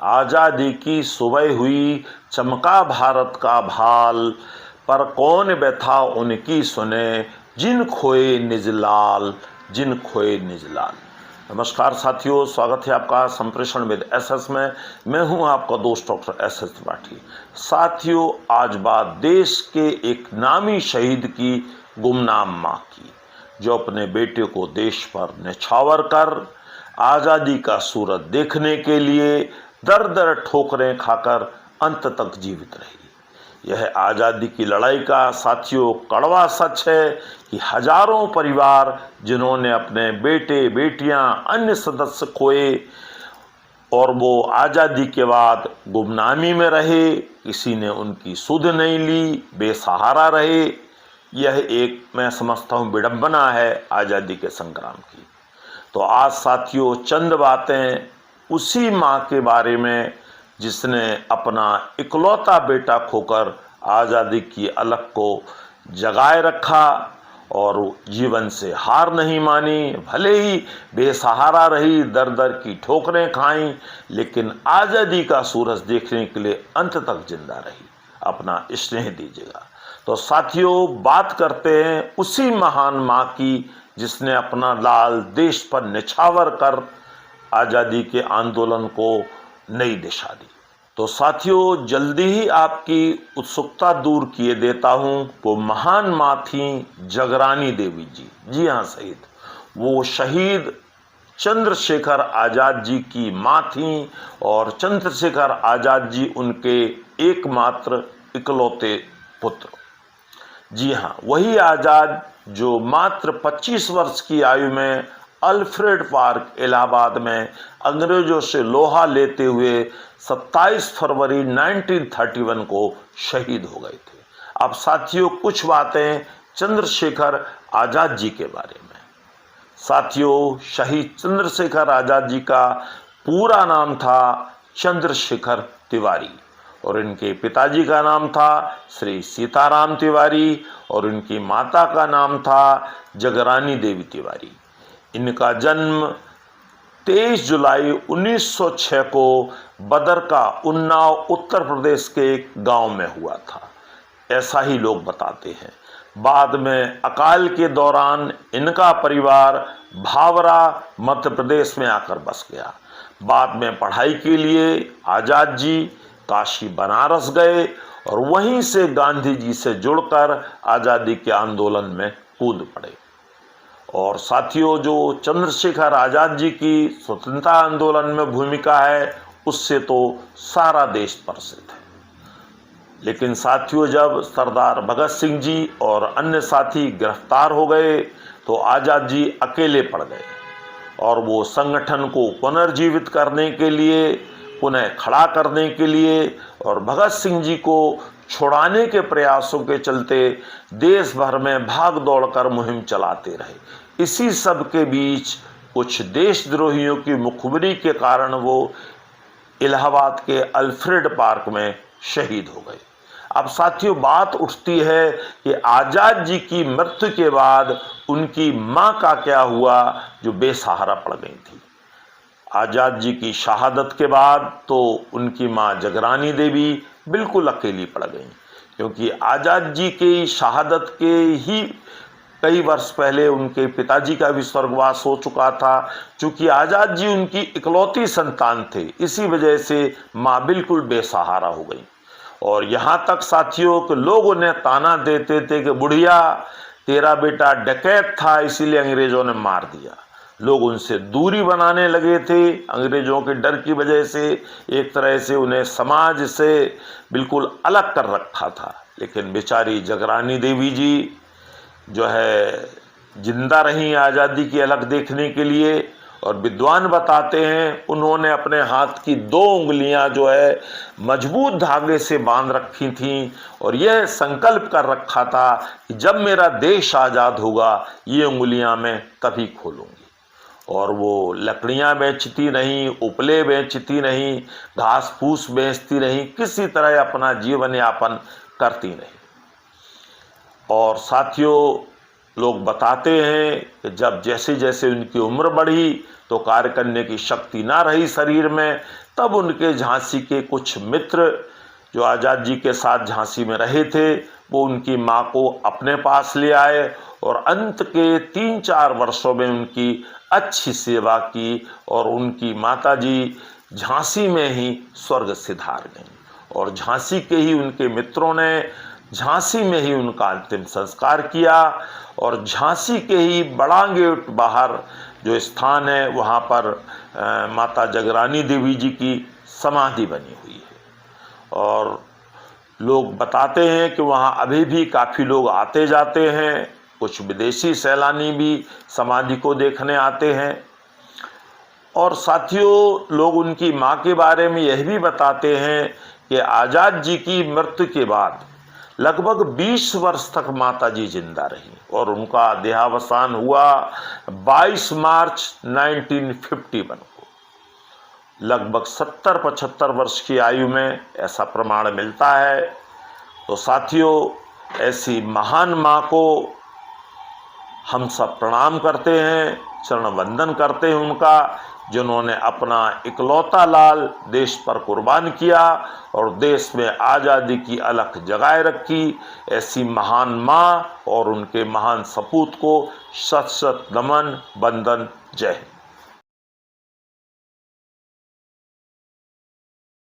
आज़ादी की सुबह हुई, चमका भारत का भाल, पर कौन व्यथा उनकी सुने, जिन खोए निज लाल, जिन खोए निज लाल। नमस्कार साथियों, स्वागत है आपका संप्रेषण विद एसएस में। मैं हूं आपका दोस्त डॉक्टर एसएस त्रिपाठी। साथियों, आज बात देश के एक नामी शहीद की, गुमनाम मां की, जो अपने बेटे को देश पर न्यौछावर कर आज़ादी का सूरज देखने के लिए दर दर ठोकरें खाकर अंत तक जीवित रही। यह आज़ादी की लड़ाई का साथियों कड़वा सच है कि हजारों परिवार जिन्होंने अपने बेटे बेटियां अन्य सदस्य खोए और वो आज़ादी के बाद गुमनामी में रहे, किसी ने उनकी सुध नहीं ली, बेसहारा रहे, यह एक मैं समझता हूँ विडंबना है आज़ादी के संग्राम की। तो आज साथियों चंद बातें उसी माँ के बारे में जिसने अपना इकलौता बेटा खोकर आज़ादी की अलख को जगाए रखा और जीवन से हार नहीं मानी। भले ही बेसहारा रही, दर दर की ठोकरें खाईं, लेकिन आज़ादी का सूरज देखने के लिए अंत तक जिंदा रही। अपना स्नेह दीजिएगा। तो साथियों बात करते हैं उसी महान माँ की जिसने अपना लाल देश पर न्यौछावर कर आज़ादी के आंदोलन को नई दिशा दी। तो साथियों जल्दी ही आपकी उत्सुकता दूर किए देता हूँ। वो महान माँ थी जगरानी देवी जी। जी हाँ, शहीद, वो शहीद चंद्रशेखर आज़ाद जी की माँ थी और चंद्रशेखर आज़ाद जी उनके एकमात्र इकलौते पुत्र। जी हाँ, वही आज़ाद जो मात्र 25 वर्ष की आयु में अल्फ्रेड पार्क इलाहाबाद में अंग्रेजों से लोहा लेते हुए 27 फरवरी 1931 को शहीद हो गए थे। अब साथियों कुछ बातें चंद्रशेखर आज़ाद जी के बारे में। साथियों, शहीद चंद्रशेखर आज़ाद जी का पूरा नाम था चंद्रशेखर तिवारी और इनके पिताजी का नाम था श्री सीताराम तिवारी और इनकी माता का नाम था जगरानी देवी तिवारी। इनका जन्म 23 जुलाई 1906 को बदरका, उन्नाव, उत्तर प्रदेश के एक गांव में हुआ था, ऐसा ही लोग बताते हैं। बाद में अकाल के दौरान इनका परिवार भावरा, मध्य प्रदेश में आकर बस गया। बाद में पढ़ाई के लिए आज़ाद जी काशी बनारस गए और वहीं से गांधी जी से जुड़कर आज़ादी के आंदोलन में कूद पड़े। और साथियों जो चंद्रशेखर आज़ाद जी की स्वतंत्रता आंदोलन में भूमिका है उससे तो सारा देश परिचित है। लेकिन साथियों जब सरदार भगत सिंह जी और अन्य साथी गिरफ्तार हो गए तो आज़ाद जी अकेले पड़ गए और वो संगठन को पुनर्जीवित करने के लिए, पुनः खड़ा करने के लिए और भगत सिंह जी को छुड़ाने के प्रयासों के चलते देश भर में भाग दौड़ कर मुहिम चलाते रहे। इसी सब के बीच कुछ देशद्रोहियों की मुखबिरी के कारण वो इलाहाबाद के अल्फ्रेड पार्क में शहीद हो गए। अब साथियों बात उठती है कि आज़ाद जी की मृत्यु के बाद उनकी मां का क्या हुआ जो बेसहारा पड़ गई थी। आज़ाद जी की शहादत के बाद तो उनकी मां जगरानी देवी बिल्कुल अकेली पड़ गई, क्योंकि आज़ाद जी की शहादत के ही कई वर्ष पहले उनके पिताजी का भी स्वर्गवास हो चुका था। चूंकि आज़ाद जी उनकी इकलौती संतान थे, इसी वजह से माँ बिल्कुल बेसहारा हो गई। और यहाँ तक साथियों के लोग उन्हें ताना देते थे कि बुढ़िया तेरा बेटा डकैत था इसीलिए अंग्रेजों ने मार दिया। लोग उनसे दूरी बनाने लगे थे अंग्रेजों के डर की वजह से, एक तरह से उन्हें समाज से बिल्कुल अलग कर रखा था। लेकिन बेचारी जगरानी देवी जी जो है जिंदा रही आज़ादी की अलग देखने के लिए। और विद्वान बताते हैं उन्होंने अपने हाथ की 2 उंगलियां जो है मजबूत धागे से बांध रखी थीं और यह संकल्प कर रखा था कि जब मेरा देश आज़ाद होगा ये उंगलियां मैं तभी खोलूंगी। और वो लकड़ियां बेचती नहीं, उपले बेचती नहीं, घास फूस बेचती नहीं, किसी तरह अपना जीवन यापन करती नहीं। और साथियों लोग बताते हैं कि जब जैसे जैसे उनकी उम्र बढ़ी तो कार्य करने की शक्ति ना रही शरीर में, तब उनके झांसी के कुछ मित्र जो आज़ाद जी के साथ झांसी में रहे थे वो उनकी माँ को अपने पास ले आए और अंत के 3-4 वर्षों में उनकी अच्छी सेवा की और उनकी माताजी झांसी में ही स्वर्ग सिधार गईं और झांसी के ही उनके मित्रों ने झांसी में ही उनका अंतिम संस्कार किया और झांसी के ही बड़ा गेट बाहर जो स्थान है वहाँ पर माता जगरानी देवी जी की समाधि बनी हुई है और लोग बताते हैं कि वहाँ अभी भी काफ़ी लोग आते जाते हैं, कुछ विदेशी सैलानी भी समाधि को देखने आते हैं। और साथियों, लोग उनकी माँ के बारे में यह भी बताते हैं कि आज़ाद जी की मृत्यु के बाद लगभग 20 वर्ष तक माता जी जिंदा रही और उनका देहावसान हुआ 22 मार्च 1951 को, लगभग 70-75 वर्ष की आयु में, ऐसा प्रमाण मिलता है। तो साथियों, ऐसी महान माँ को हम सब प्रणाम करते हैं, चरण वंदन करते हैं उनका, जिन्होंने अपना इकलौता लाल देश पर कुर्बान किया और देश में आज़ादी की अलख जगाए रखी। ऐसी महान माँ और उनके महान सपूत को शत शत नमन, वंदन, जय हिंद।